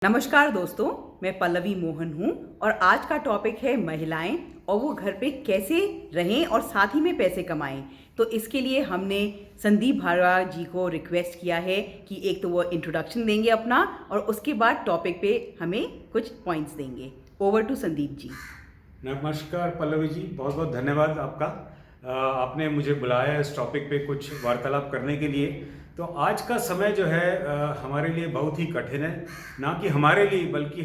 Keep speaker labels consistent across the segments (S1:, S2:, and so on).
S1: नमस्कार दोस्तों, मैं पल्लवी मोहन हूँ और आज का टॉपिक है महिलाएं और वो घर पे कैसे रहें और साथ ही में पैसे कमाएं। तो इसके लिए हमने संदीप भार्गवा जी को रिक्वेस्ट किया है कि एक तो वो इंट्रोडक्शन देंगे अपना और उसके बाद टॉपिक पे हमें कुछ पॉइंट्स देंगे। Over to Sandeep ji.
S2: नमस्कार पल्लवी जी, बहुत बहुत धन्यवाद आपका। आपने मुझे बुलाया इस टॉपिक पे कुछ वार्तालाप करने के लिए। तो आज का समय जो है हमारे लिए बहुत ही कठिन है, ना कि हमारे लिए बल्कि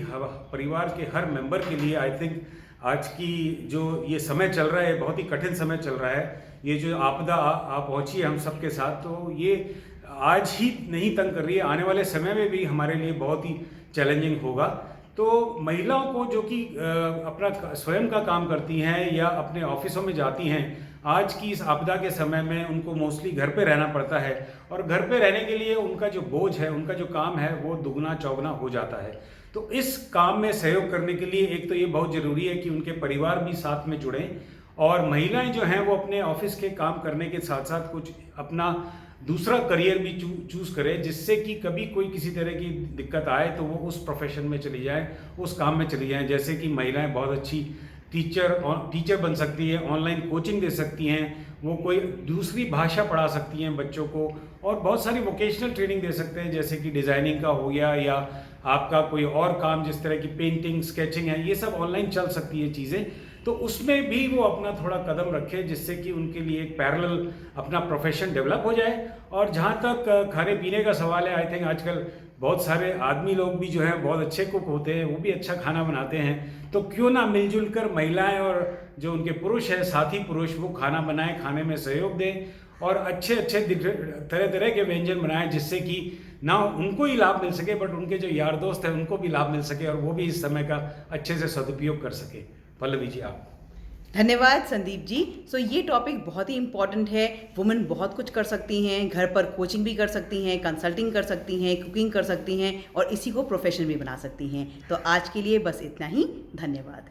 S2: परिवार के हर मेंबर के लिए। आई थिंक आज की जो ये समय चल रहा है बहुत ही कठिन समय चल रहा है। ये जो आपदा आ पहुंची है हम सबके साथ, तो ये आज ही नहीं तंग कर रही है, आने वाले समय में भी हमारे लिए बहुत ही चैलेंजिंग होगा। तो महिलाओं को जो कि अपना स्वयं का काम करती हैं या अपने ऑफिसों में जाती हैं, आज की इस आपदा के समय में उनको मोस्टली घर पे रहना पड़ता है और घर पे रहने के लिए उनका जो बोझ है, उनका जो काम है वो दुगना चौगुना हो जाता है। तो इस काम में सहयोग करने के लिए एक तो ये बहुत ज़रूरी है कि उनके परिवार भी साथ में जुड़ें और महिलाएं जो हैं वो अपने ऑफिस के काम करने के साथ साथ कुछ अपना दूसरा करियर भी चूज़ करें, जिससे कि कभी कोई किसी तरह की दिक्कत आए तो वो उस प्रोफेशन में चली जाए, उस काम में चली जाएं। जैसे कि महिलाएं बहुत अच्छी टीचर बन सकती है, ऑनलाइन कोचिंग दे सकती हैं, वो कोई दूसरी भाषा पढ़ा सकती हैं बच्चों को, और बहुत सारी वोकेशनल ट्रेनिंग दे सकते हैं, जैसे कि डिज़ाइनिंग का हो गया या आपका कोई और काम जिस तरह की पेंटिंग स्केचिंग है, ये सब ऑनलाइन चल सकती है चीज़ें। तो उसमें भी वो अपना थोड़ा कदम रखे, जिससे कि उनके लिए एक पैरेलल अपना प्रोफेशन डेवलप हो जाए। और जहाँ तक खाने पीने का सवाल है, आई थिंक आजकल बहुत सारे आदमी लोग भी जो हैं बहुत अच्छे कुक होते हैं, वो भी अच्छा खाना बनाते हैं। तो क्यों ना मिलजुल कर महिलाएं और जो उनके पुरुष हैं, साथी पुरुष, वो खाना बनाएं, खाने में सहयोग दें और अच्छे अच्छे तरह तरह के व्यंजन बनाएं, जिससे कि ना उनको ही लाभ मिल सके बट उनके जो यार दोस्त हैं उनको भी लाभ मिल सके और वो भी इस समय का अच्छे से सदुपयोग कर सके। पल्लवी जी, आप।
S1: धन्यवाद संदीप जी। ये टॉपिक बहुत ही इम्पॉर्टेंट है। वुमेन बहुत कुछ कर सकती हैं, घर पर कोचिंग भी कर सकती हैं, कंसल्टिंग कर सकती हैं, कुकिंग कर सकती हैं और इसी को प्रोफेशन भी बना सकती हैं। तो आज के लिए बस इतना ही। धन्यवाद।